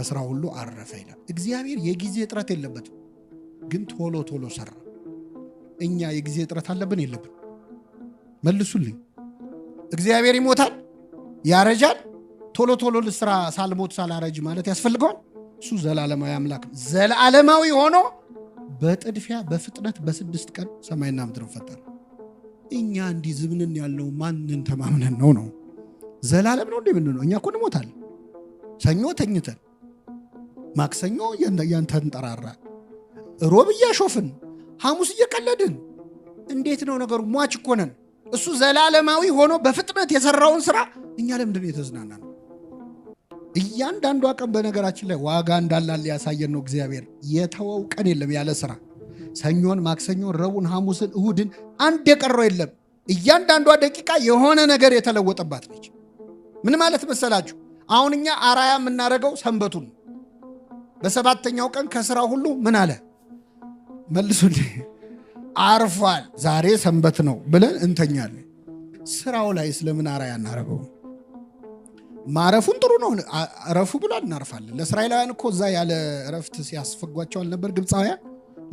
ከስራ ሁሉ አረፈ ይላል። እግዚአብሔር የጊዜ እጥረት የለበትም፣ ግን ቶሎ ቶሎ ሰራ። እኛ የጊዜ እጥረት አለብን የለብን? መልሱልኝ። እግዚአብሔር ይሞታል ያረጃል? ቶሎ ቶሎ ልስራ ሳልሞት ሳላረጅ ማለት ያስፈልገዋል? እሱ ዘላለማዊ አምላክ ዘላለማዊ ሆኖ በጥድፊያ በፍጥነት በ6 ቀን ሰማይና ምድርን ፈጠረ። እኛ እንዲህ ዝብንን ያለው ማንን ተማምነን ነው? ዘላለም ነው እንዴ? ምን ነው? እኛ እኮ እንሞታለን። ሰኞ ተኝተን ማክሰኞ ያንተን ጠራራ ሮብ እያሾፍን ሐሙስ እየቀለድን እንዴት ነው ነገሩ? ሟች እኮ ነን። እሱ ዘላለማዊ ሆኖ በፍጥነት የሰራውን ስራ እኛ ለምንድን ነው የተዝናናነው? እያንዳንዷ ቀን በነገራችን ላይ ዋጋ እንዳላል ያሳየን ነው እግዚአብሔር። የተወው ቀን የለም ያለ ስራ። ሰኞን፣ ማክሰኞን፣ ረቡዕን፣ ሐሙስን፣ እሁድን አንድ የቀረው የለም። እያንዳንዷ ደቂቃ የሆነ ነገር የተለወጠባት ነች። ምን ማለት መሰላችሁ? አሁን እኛ አራያ የምናደርገው ሰንበቱን በሰባተኛው ቀን ከስራ ሁሉ ምን አለ መልሱልኝ፣ አርፏል፣ ዛሬ ሰንበት ነው ብለን እንተኛለን። ስራው ላይ ስለምን አራያ እናደርገው? ማረፉን ጥሩ ነው ረፉ ብሏል፣ እናርፋለን። ለእስራኤላውያን እኮ እዛ ያለ እረፍት ሲያስፈጓቸው አልነበር ግብፃውያን?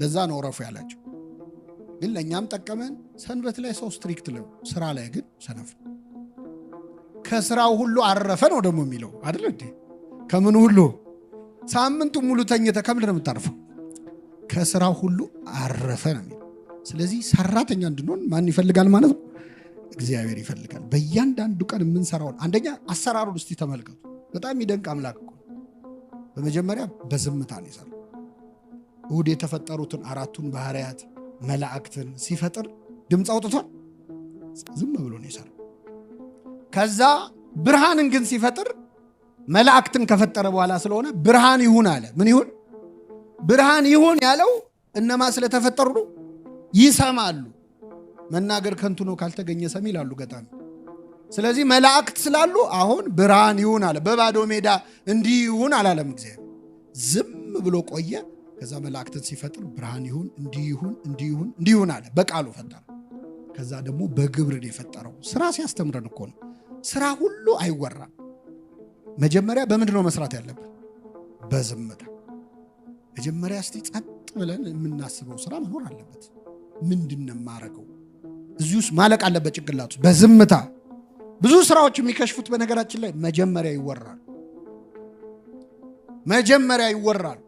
ለዛ ነው ረፉ ያላቸው። ግን ለእኛም ጠቀመን። ሰንበት ላይ ሰው ስትሪክት ነው፣ ስራ ላይ ግን ሰነፍ። ከስራው ሁሉ አረፈ ነው ደግሞ የሚለው አይደል እንዴ? ከምን ሁሉ? ሳምንቱ ሙሉ ተኝተ ከምንድን ነው የምታርፈው? ከስራው ሁሉ አረፈ ነው የሚለው። ስለዚህ ሰራተኛ እንድንሆን ማን ይፈልጋል ማለት ነው? እግዚአብሔር ይፈልጋል። በእያንዳንዱ ቀን የምንሰራውን አንደኛ አሰራሩን እስቲ ተመልከቱ። በጣም የሚደንቅ አምላክ እኮ። በመጀመሪያ በዝምታ ነው የሰራው። እሁድ የተፈጠሩትን 4ቱን ባህርያት መላእክትን ሲፈጥር ድምፅ አውጥቷል? ዝም ብሎ ነው የሰራው። ከዛ ብርሃንን ግን ሲፈጥር መላእክትን ከፈጠረ በኋላ ስለሆነ ብርሃን ይሁን አለ። ምን ይሁን? ብርሃን ይሁን ያለው እነማ ስለተፈጠሩ ነው? ይሰማሉ። መናገር ከንቱ ነው ካልተገኘ ሰሚ ይላሉ ገጣሚ። ስለዚህ መላእክት ስላሉ አሁን ብርሃን ይሁን አለ። በባዶ ሜዳ እንዲህ ይሁን አላለም እግዚአብሔር። ዝም ብሎ ቆየ። ከዛ መላእክትን ሲፈጥር ብርሃን ይሁን፣ እንዲህ ይሁን፣ እንዲህ ይሁን፣ እንዲህ ይሁን አለ። በቃሉ ፈጠረ። ከዛ ደግሞ በግብር የፈጠረው ስራ ሲያስተምረን እኮ ነው። ስራ ሁሉ አይወራም። መጀመሪያ በምንድን ነው መስራት ያለብን? በዝምታ። መጀመሪያ እስቲ ጸጥ ብለን የምናስበው ስራ መኖር አለበት። ምንድን ነው የማረገው? እዚህ ውስጥ ማለቅ አለበት ጭንቅላቱ። በዝምታ ብዙ ስራዎች የሚከሽፉት በነገራችን ላይ መጀመሪያ ይወራል። መጀመሪያ ይወራል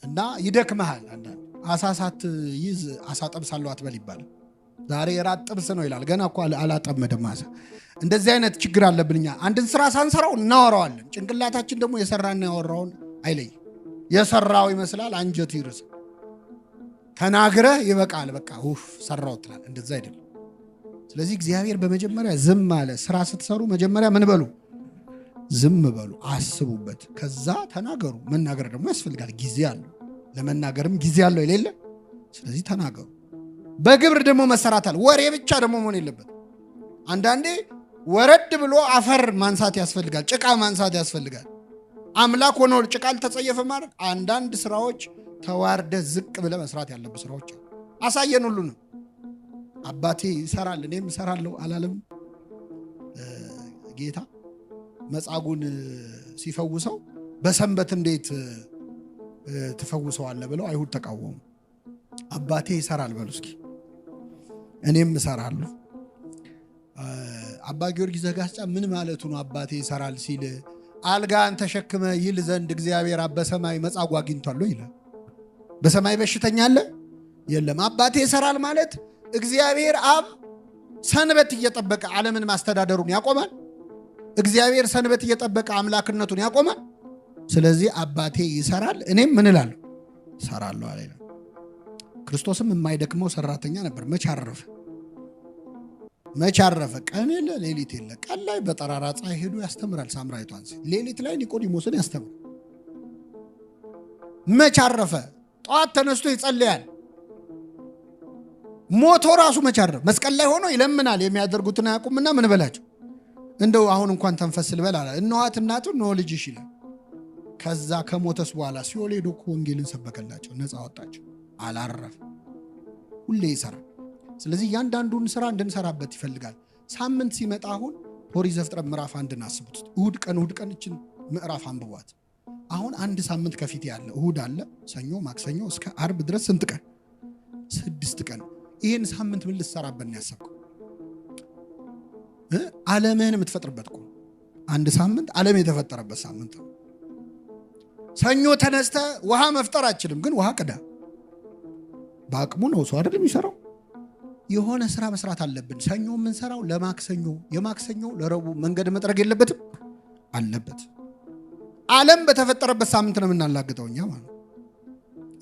እና ይደክመሃል። አንዳንድ አሳሳት ይዝ አሳጠብሳለሁ አትበል ይባላል። ዛሬ የራት ጥብስ ነው ይላል። ገና እኮ አላጠመደም አሳ። እንደዚህ አይነት ችግር አለብን እኛ። አንድን ስራ ሳንሰራው እናወራዋለን። ጭንቅላታችን ደግሞ የሰራና ያወራውን አይለይ። የሰራው ይመስላል አንጀቱ ይርስ። ተናግረህ ይበቃል፣ በቃ ሰራው ትላል። እንደዛ አይደለም። ስለዚህ እግዚአብሔር በመጀመሪያ ዝም አለ። ስራ ስትሰሩ መጀመሪያ ምን በሉ? ዝም በሉ፣ አስቡበት። ከዛ ተናገሩ። መናገር ደግሞ ያስፈልጋል። ጊዜ አለው፣ ለመናገርም ጊዜ አለው የሌለ። ስለዚህ ተናገሩ። በግብር ደግሞ መሰራት አለ። ወሬ ብቻ ደግሞ መሆን የለበት። አንዳንዴ ወረድ ብሎ አፈር ማንሳት ያስፈልጋል፣ ጭቃ ማንሳት ያስፈልጋል። አምላክ ሆኖ ጭቃ አልተጸየፈ ማለት አንዳንድ ስራዎች ተዋርደ ዝቅ ብለ መስራት ያለበት ስራዎች አሳየን። ሁሉ ነው አባቴ ይሰራል እኔም እሰራለሁ አላለም ጌታ? መጻጉን ሲፈውሰው በሰንበት እንዴት ትፈውሰዋለህ ብለው አይሁድ ተቃወሙ። አባቴ ይሰራል በሉ እስኪ፣ እኔም እሰራለሁ። አባ ጊዮርጊስ ዘጋስጫ ምን ማለቱ ነው? አባቴ ይሰራል ሲል አልጋን ተሸክመ ይል ዘንድ እግዚአብሔር በሰማይ መጻጉ አግኝቷል ይላል። በሰማይ በሽተኛ አለ የለም። አባቴ ይሰራል ማለት እግዚአብሔር አብ ሰንበት እየጠበቀ ዓለምን ማስተዳደሩን ያቆማል። እግዚአብሔር ሰንበት እየጠበቀ አምላክነቱን ያቆማል። ስለዚህ አባቴ ይሰራል እኔም ምን እላለሁ? እሰራለሁ አለ። ክርስቶስም የማይደክመው ሰራተኛ ነበር። መች አረፈ? ቀን የለ ሌሊት የለ። ቀን ላይ በጠራራ ፀሐይ ሄዶ ያስተምራል ሳምራዊቷን ሴት፣ ሌሊት ላይ ኒቆዲሞስን ያስተምራል። መች አረፈ? ጠዋት ተነስቶ ይጸልያል። ሞቶ ራሱ መች አረፈ? መስቀል ላይ ሆኖ ይለምናል። የሚያደርጉትን አያውቁምና ምን በላቸው? እንደው አሁን እንኳን ተንፈስ ልበል አለ። እነኋት እናቱ እነሆ ልጅሽ ይላል። ከዛ ከሞተስ በኋላ ሲኦል ሄዶ ወንጌልን ሰበከላቸው፣ ነፃ ወጣቸው። አላረፈ፣ ሁሌ ይሰራል። ስለዚህ እያንዳንዱን ስራ እንድንሰራበት ይፈልጋል። ሳምንት ሲመጣ አሁን ኦሪት ዘፍጥረት ምዕራፍ 1 አስቡት። እሁድ ቀን እችን ምዕራፍ አንብቧት። አሁን አንድ ሳምንት ከፊት ያለ እሁድ አለ፣ ሰኞ ማክሰኞ እስከ አርብ ድረስ ስንት ቀን? 6 ቀን። ይህን ሳምንት ምን ልትሰራበት ነው ያሰብከው? ዓለምህን የምትፈጥርበት እኮ አንድ ሳምንት ዓለም የተፈጠረበት ሳምንት ነው። ሰኞ ተነስተ ውሃ መፍጠር አችልም፣ ግን ውሃ ቅዳ። በአቅሙ ነው ሰው አይደለም የሚሰራው። የሆነ ስራ መስራት አለብን። ሰኞ የምንሰራው ለማክሰኞ፣ የማክሰኞ ለረቡዕ መንገድ መጥረግ የለበትም አለበት። ዓለም በተፈጠረበት ሳምንት ነው የምናላግጠው እኛ ማለት።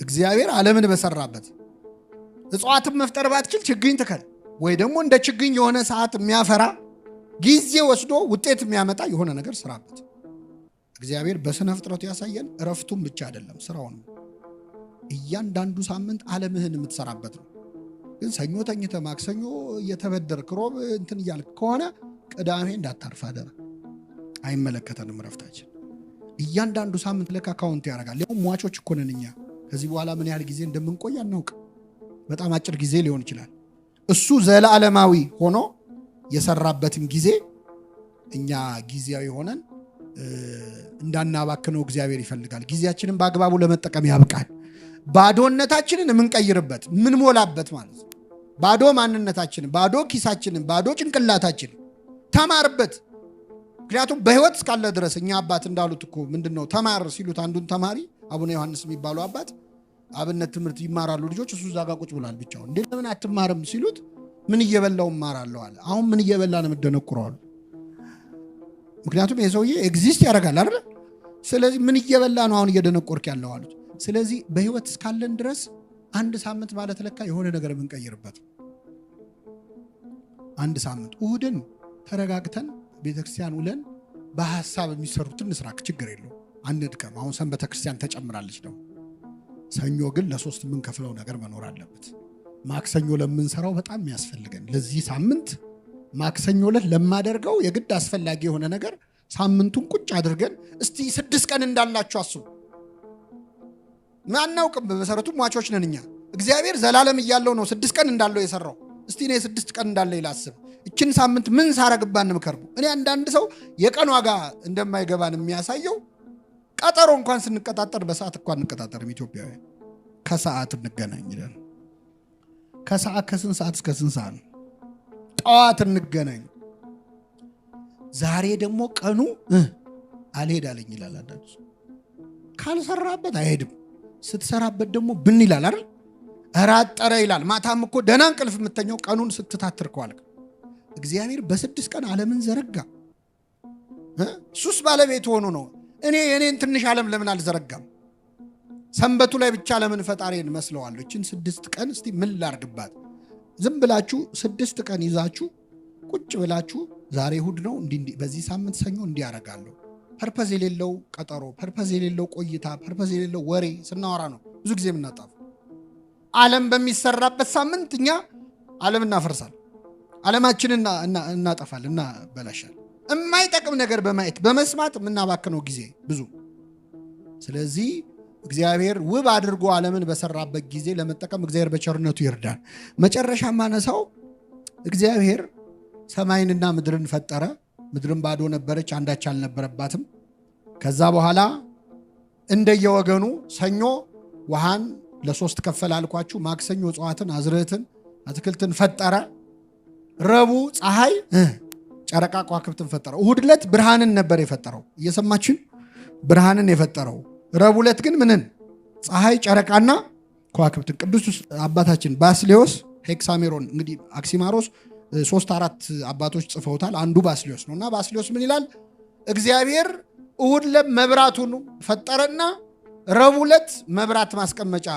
እግዚአብሔር ዓለምን በሰራበት እጽዋትን መፍጠር ባትችል ችግኝ ትከል፣ ወይ ደግሞ እንደ ችግኝ የሆነ ሰዓት የሚያፈራ ጊዜ ወስዶ ውጤት የሚያመጣ የሆነ ነገር ስራበት። እግዚአብሔር በስነ ፍጥረቱ ያሳየን እረፍቱን ብቻ አይደለም ስራውን። እያንዳንዱ ሳምንት ዓለምህን የምትሰራበት ነው። ግን ሰኞ ተኝተ ማክሰኞ እየተበደርክ ሮብ እንትን እያልክ ከሆነ ቅዳሜ እንዳታርፍ አደረ። አይመለከተንም እረፍታችን። እያንዳንዱ ሳምንት ለካ አካውንት ያደርጋል። ያው ሟቾች እኮ ነን እኛ። ከዚህ በኋላ ምን ያህል ጊዜ እንደምንቆይ አናውቅ። በጣም አጭር ጊዜ ሊሆን ይችላል። እሱ ዘላለማዊ ሆኖ የሰራበትን ጊዜ እኛ ጊዜያዊ ሆነን እንዳናባክነው እግዚአብሔር ይፈልጋል። ጊዜያችንን በአግባቡ ለመጠቀም ያብቃል። ባዶነታችንን የምንቀይርበት ምንሞላበት ማለት ነው። ባዶ ማንነታችንን፣ ባዶ ኪሳችንን፣ ባዶ ጭንቅላታችንን ተማርበት። ምክንያቱም በህይወት እስካለ ድረስ እኛ አባት እንዳሉት እኮ ምንድነው ተማር ሲሉት አንዱን ተማሪ አቡነ ዮሐንስ የሚባሉ አባት አብነት ትምህርት ይማራሉ ልጆች፣ እሱ እዛ ጋር ቁጭ ብሏል ብቻውን። እንዴ ለምን አትማርም ሲሉት ምን እየበላው እማራለሁ አለ። አሁን ምን እየበላ ነው የምትደነቁረው? ምክንያቱም የሰውዬ ኤግዚስት ያደርጋል አይደል? ስለዚህ ምን እየበላ ነው አሁን እየደነቆርክ ያለው አሉት። ስለዚህ በህይወት እስካለን ድረስ አንድ ሳምንት ማለት ለካ የሆነ ነገር የምንቀይርበት አንድ ሳምንት። እሁድን ተረጋግተን ቤተክርስቲያን ውለን በሐሳብ የሚሰሩትን እንስራ፣ ችግር የለው አንድከም። አሁን ሰንበተ ክርስቲያን ተጨምራለች ነው። ሰኞ ግን ለሶስት የምንከፍለው ነገር መኖር አለበት። ማክሰኞ ለምንሰራው በጣም የሚያስፈልገን ለዚህ ሳምንት ማክሰኞ ዕለት ለማደርገው የግድ አስፈላጊ የሆነ ነገር ሳምንቱን ቁጭ አድርገን እስቲ 6 ቀን እንዳላችሁ አስቡ። ማናውቅም፣ በመሰረቱ ሟቾች ነን እኛ። እግዚአብሔር ዘላለም እያለው ነው 6 ቀን እንዳለው የሰራው። እስቲ እኔ 6 ቀን እንዳለ ይላስብ። እችን ሳምንት ምን ሳረግባን ምከርቡ። እኔ አንዳንድ ሰው የቀን ዋጋ እንደማይገባን የሚያሳየው ቀጠሮ እንኳን ስንቀጣጠር በሰዓት እንኳን እንቀጣጠርም። ኢትዮጵያውያን ከሰዓት እንገናኝ ይላል። ከሰዓት ከስንት ሰዓት እስከ ስንት ሰዓት ነው? ጠዋት እንገናኝ። ዛሬ ደግሞ ቀኑ አልሄድ አለኝ ይላል አንዳንዱ። ካልሰራበት አይሄድም፣ ስትሰራበት ደግሞ ብን ይላል አይደል? እራጠረ ይላል። ማታም እኮ ደህና እንቅልፍ የምተኛው ቀኑን ስትታትር ከዋልክ። እግዚአብሔር በ6 ቀን ዓለምን ዘረጋ። እሱስ ባለቤት ሆኖ ነው። እኔ የኔን ትንሽ ዓለም ለምን አልዘረጋም? ሰንበቱ ላይ ብቻ ለምን ፈጣሪን መስለዋለሁ? እችን 6 ቀን እስቲ ምን ላርግባት? ዝም ብላችሁ 6 ቀን ይዛችሁ ቁጭ ብላችሁ ዛሬ እሁድ ነው እንዲህ በዚህ ሳምንት ሰኞ እንዲህ አደርጋለሁ። ፐርፐዝ የሌለው ቀጠሮ፣ ፐርፐዝ የሌለው ቆይታ፣ ፐርፐዝ የሌለው ወሬ ስናወራ ነው ብዙ ጊዜ የምናጣፉ። ዓለም በሚሰራበት ሳምንት እኛ ዓለም እናፈርሳል፣ ዓለማችንን እናጠፋል፣ እናበላሻል። የማይጠቅም ነገር በማየት በመስማት የምናባክነው ጊዜ ብዙ። ስለዚህ እግዚአብሔር ውብ አድርጎ ዓለምን በሰራበት ጊዜ ለመጠቀም እግዚአብሔር በቸርነቱ ይርዳል። መጨረሻ ማነሳው እግዚአብሔር ሰማይንና ምድርን ፈጠረ። ምድርን ባዶ ነበረች፣ አንዳች አልነበረባትም። ከዛ በኋላ እንደየወገኑ ሰኞ ውሃን ለ3 ከፈለ አልኳችሁ። ማክሰኞ እጽዋትን፣ አዝርዕትን፣ አትክልትን ፈጠረ። ረቡዕ ፀሐይ፣ ጨረቃ፣ ከዋክብትን ፈጠረ። እሁድ ዕለት ብርሃንን ነበር የፈጠረው። እየሰማችን ብርሃንን የፈጠረው። ረቡዕ ዕለት ግን ምንን? ፀሐይ፣ ጨረቃና ከዋክብትን። ቅዱስ አባታችን ባስሌዎስ ሄክሳሜሮን፣ እንግዲህ አክሲማሮስ 3-4 አባቶች ጽፈውታል። አንዱ ባስሌዎስ ነውና ባስሌዎስ ምን ይላል? እግዚአብሔር እሁድ ዕለት መብራቱን ፈጠረና ረቡዕ ዕለት መብራት ማስቀመጫ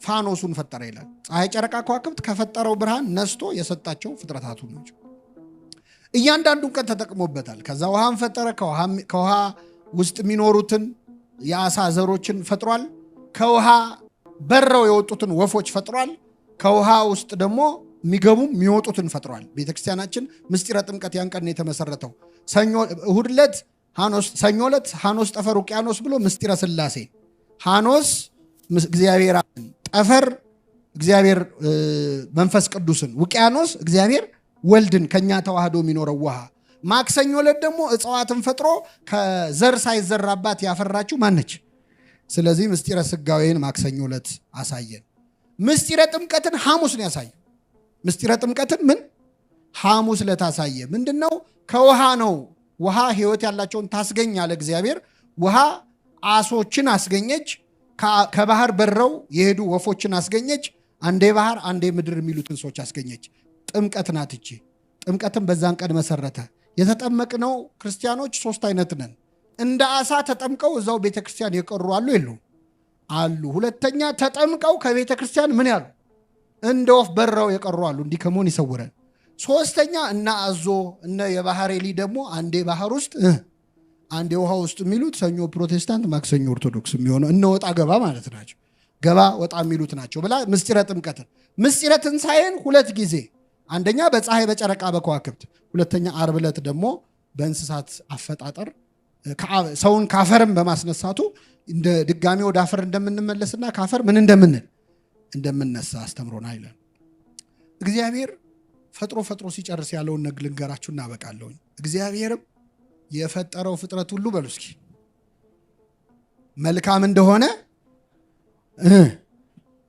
ፋኖሱን ፈጠረ ይላል። ፀሐይ፣ ጨረቃ፣ ከዋክብት ከፈጠረው ብርሃን ነስቶ የሰጣቸው ፍጥረታቱ ናቸው። እያንዳንዱን ቀን ተጠቅሞበታል። ከዛ ውሃን ፈጠረ። ከውሃ ውስጥ የሚኖሩትን የአሳ ዘሮችን ፈጥሯል። ከውሃ በረው የወጡትን ወፎች ፈጥሯል። ከውሃ ውስጥ ደግሞ የሚገቡም የሚወጡትን ፈጥሯል። ቤተክርስቲያናችን ምስጢረ ጥምቀት ያን ቀን የተመሰረተው እሁድ ዕለት ሰኞ ዕለት ሐኖስ ጠፈር ውቅያኖስ ብሎ ምስጢረ ሥላሴ፣ ሐኖስ እግዚአብሔር፣ ጠፈር እግዚአብሔር መንፈስ ቅዱስን፣ ውቅያኖስ እግዚአብሔር ወልድን ከኛ ተዋህዶ የሚኖረው ውሃ፣ ማክሰኞ ዕለት ደግሞ እጽዋትን ፈጥሮ ከዘር ሳይዘራባት ያፈራችው ማነች? ስለዚህ ምስጢረ ስጋዌን ማክሰኞ ዕለት አሳየን። ምስጢረ ጥምቀትን ሐሙስ ነው ያሳየው። ምስጢረ ጥምቀትን ምን ሐሙስ ዕለት አሳየ። ምንድነው? ከውሃ ነው። ውሃ ሕይወት ያላቸውን ታስገኝ ያለ እግዚአብሔር ውሃ አሶችን አስገኘች። ከባህር በረው የሄዱ ወፎችን አስገኘች። አንዴ ባህር አንዴ ምድር የሚሉትን ሰዎች አስገኘች። ጥምቀት ናት እቺ። ጥምቀትን በዛን ቀን መሰረተ። የተጠመቅነው ክርስቲያኖች 3 አይነት ነን። እንደ አሳ ተጠምቀው እዛው ቤተክርስቲያን የቀሩ አሉ የሉ አሉ። ሁለተኛ ተጠምቀው ከቤተክርስቲያን ምን ያሉ እንደ ወፍ በረው የቀሩ አሉ። እንዲህ ከመሆን ይሰውረን። ሶስተኛ እና አዞ እነ የባህር ኤሊ ደግሞ አንዴ ባህር ውስጥ አንዴ ውሃ ውስጥ የሚሉት ሰኞ ፕሮቴስታንት ማክሰኞ ኦርቶዶክስ የሚሆነው እነ ወጣ ገባ ማለት ናቸው። ገባ ወጣ የሚሉት ናቸው ብላ ምስጢረ ጥምቀትን ምስጢረ ትንሣኤን 2 ጊዜ አንደኛ በፀሐይ በጨረቃ በከዋክብት፣ ሁለተኛ ዓርብ ዕለት ደግሞ በእንስሳት አፈጣጠር ሰውን ካፈርም በማስነሳቱ እንደ ድጋሚ ወደ አፈር እንደምንመለስና ካፈር ምን እንደምንነሳ አስተምሮናል ይላል። እግዚአብሔር ፈጥሮ ሲጨርስ ያለውን ነገር ልንገራችሁ እናበቃለሁ። እግዚአብሔርም የፈጠረው ፍጥረት ሁሉ በሉ እስኪ መልካም እንደሆነ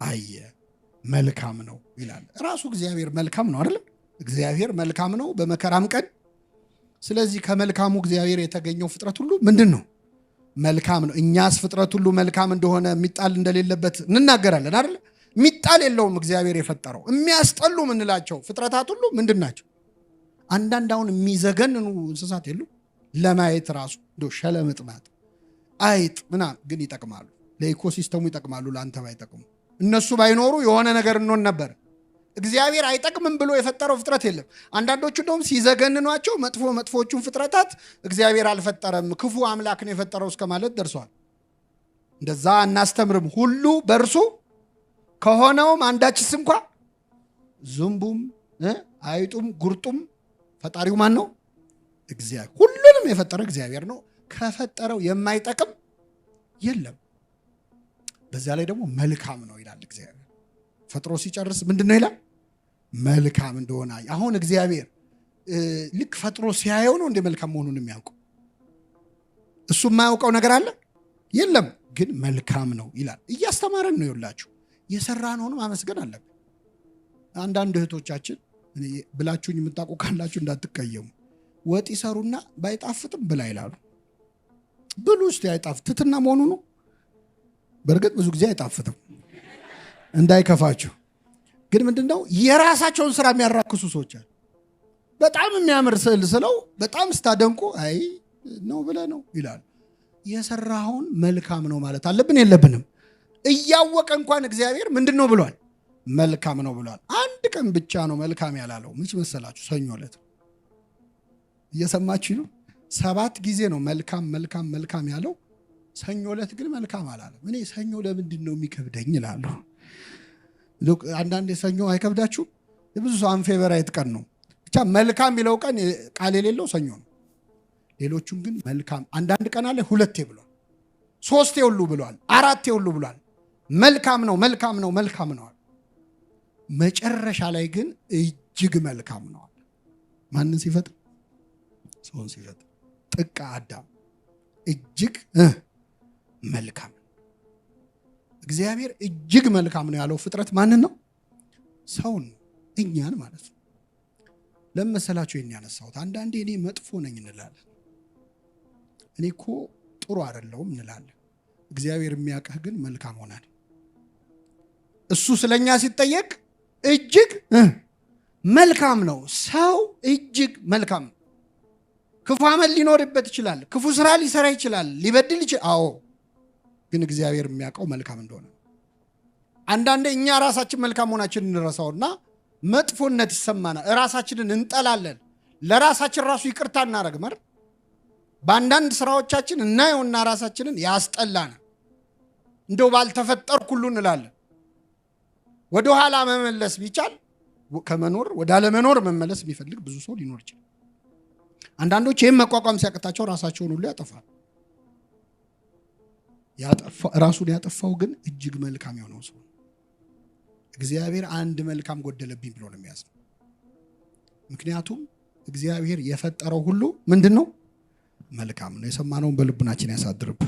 አየ። መልካም ነው ይላል ራሱ እግዚአብሔር። መልካም ነው አይደል? እግዚአብሔር መልካም ነው በመከራም ቀን። ስለዚህ ከመልካሙ እግዚአብሔር የተገኘው ፍጥረት ሁሉ ምንድነው? መልካም ነው። እኛስ ፍጥረት ሁሉ መልካም እንደሆነ የሚጣል እንደሌለበት እንናገራለን አይደል? የሚጣል የለውም እግዚአብሔር የፈጠረው። የሚያስጠሉ ምንላቸው ፍጥረታት ሁሉ ምንድናቸው? አንዳንድ አሁን የሚዘገንኑ እንስሳት የሉ ለማየት ራሱ እንደው ሸለምጥማት አይጥ ምናምን ግን ይጠቅማሉ፣ ለኢኮሲስተሙ ይጠቅማሉ። ለአንተ ባይጠቅሙ እነሱ ባይኖሩ የሆነ ነገር እንሆን ነበር። እግዚአብሔር አይጠቅምም ብሎ የፈጠረው ፍጥረት የለም። አንዳንዶቹ እንደውም ሲዘገንኗቸው መጥፎቹን ፍጥረታት እግዚአብሔር አልፈጠረም ክፉ አምላክ ነው የፈጠረው እስከ ማለት ደርሷል። እንደዛ እናስተምርም። ሁሉ በእርሱ ከሆነውም አንዳችስ እንኳ ዝንቡም አይጡም ጉርጡም ፈጣሪው ማን ነው? እግዚአብሔር። ሁሉንም የፈጠረ እግዚአብሔር ነው። ከፈጠረው የማይጠቅም የለም። በዛ ላይ ደግሞ መልካም ነው ይላል እግዚአብሔር። ፈጥሮ ሲጨርስ ምንድነው ይላል? መልካም እንደሆነ። አሁን እግዚአብሔር ልክ ፈጥሮ ሲያየው ነው እንደ መልካም መሆኑን የሚያውቀው። እሱ የማያውቀው ነገር አለ የለም። ግን መልካም ነው ይላል። እያስተማረን ነው። ይላችሁ የሰራነውን ማመስገን አለብን። አንዳንድ እህቶቻችን ብላችሁኝ የምታውቁ ካላችሁ እንዳትቀየሙ፣ ወጥ ይሰሩና ባይጣፍጥም ብላ ይላሉ። ብሉ እስቲ አይጣፍጥ ትትና መሆኑ ነው። በእርግጥ ብዙ ጊዜ አይጣፍጥም እንዳይከፋችሁ። ግን ምንድነው የራሳቸውን ስራ የሚያራክሱ ሰዎች አሉ። በጣም የሚያምር ስዕል ስለው በጣም ስታደንቁ አይ ነው ብለ ነው ይላሉ። የሰራውን መልካም ነው ማለት አለብን የለብንም? እያወቀ እንኳን እግዚአብሔር ምንድነው ብሏል? መልካም ነው ብሏል። አንድ ቀን ብቻ ነው መልካም ያላለው። ምን መሰላችሁ? ሰኞ ዕለት። እየሰማችሁ ነው? 7 ጊዜ ነው መልካም መልካም መልካም ያለው። ሰኞ ዕለት ግን መልካም አላለም። እኔ ሰኞ ለምንድን ነው የሚከብደኝ እላለሁ። አንዳንዴ ሰኞ አይከብዳችሁ? የብዙ ሰው አንፌቨራይት ቀን ነው። ብቻ መልካም የሚለው ቀን ቃል የሌለው ሰኞ ነው። ሌሎቹም ግን መልካም አንዳንድ ቀን አለ 2 ብሏል፣ 3 ሁሉ ብሏል፣ 4 ሁሉ ብሏል። መልካም ነው መልካም ነው መልካም ነው። መጨረሻ ላይ ግን እጅግ መልካም ነው። ማንን ሲፈጥር? ሰውን ሲፈጥር ጥቀ አዳም እጅግ መልካም። እግዚአብሔር እጅግ መልካም ነው ያለው ፍጥረት ማንን ነው? ሰውን፣ እኛን ማለት ነው። ለመሰላችሁ ይሄን ያነሳሁት። አንዳንዴ እኔ መጥፎ ነኝ እንላለን። እኔ እኮ ጥሩ አይደለሁም እንላለን። እግዚአብሔር የሚያውቅህ ግን መልካም ሆናል። እሱ ስለኛ ሲጠየቅ እጅግ መልካም ነው። ሰው እጅግ መልካም ነው። ክፉ አመል ሊኖርበት ይችላል፣ ክፉ ስራ ሊሰራ ይችላል፣ ሊበድል ይችላል። አዎ፣ ግን እግዚአብሔር የሚያውቀው መልካም እንደሆነ። አንዳንዴ እኛ ራሳችን መልካም መሆናችንን እንረሳውና መጥፎነት ይሰማናል፣ ራሳችንን እንጠላለን። ለራሳችን ራሱ ይቅርታ እናረግመር። በአንዳንድ ስራዎቻችን እናየውና ራሳችንን ያስጠላናል። እንደው ባልተፈጠርኩ ሁሉ እንላለን። ወደ ኋላ መመለስ ቢቻል ከመኖር ወደ አለመኖር መመለስ የሚፈልግ ብዙ ሰው ሊኖር ይችላል። አንዳንዶች ይህም መቋቋም ሲያቅታቸው ራሳቸውን ሁሉ ያጠፋል። ራሱን ያጠፋው ግን እጅግ መልካም የሆነው ሰው። እግዚአብሔር አንድ መልካም ጎደለብኝ ብሎ ነው የሚያዝነው። ምክንያቱም እግዚአብሔር የፈጠረው ሁሉ ምንድነው? መልካም ነው። የሰማነውን በልቡናችን ያሳድርብን።